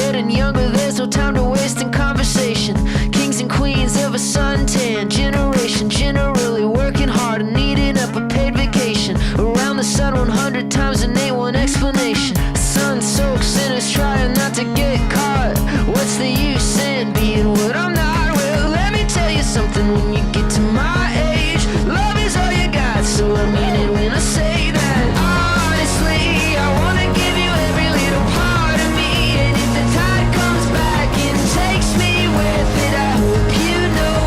getting younger, there's no time to waste in conversation. Kings and queens of a suntan generation, generally working hard and needing up a paid vacation. Around the sun 100 times and ain't one explanation. Sun-soaked sinners trying not to get caught. What's the use in being what I'm not? Well, let me tell you something, when you get to my age, love is all you got, so I mean it when I say that. Honestly, I wanna give you every little part of me, and if the tide comes back and takes me with it, I hope you know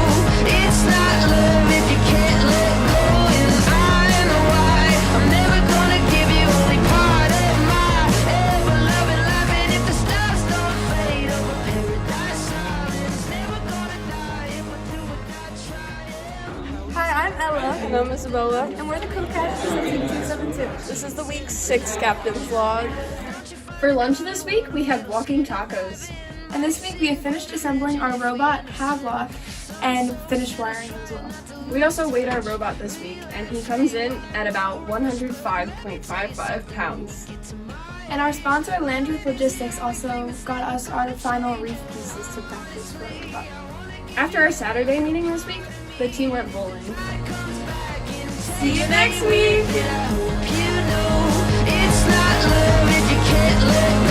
it's not love if you can't let go. And I know why I'm never gonna give you only part of my ever-loving life, and if the stars don't fade over paradise island, it's never gonna die if I do what I try. Hi, I'm Ella. And I'm Isabella. And we're the co-captains of Team 272. This is the week 6 captain vlog. For lunch this week, we had walking tacos. And this week, we have finished assembling our robot, Havelock, and finished wiring as well. We also weighed our robot this week, and he comes in at about 105.55 pounds. And our sponsor, Landreth Logistics, also got us our final reef pieces to practice for our robot. After our Saturday meeting this week, the team went bowling. See you next week! I hope you know it's not love if you can't let go.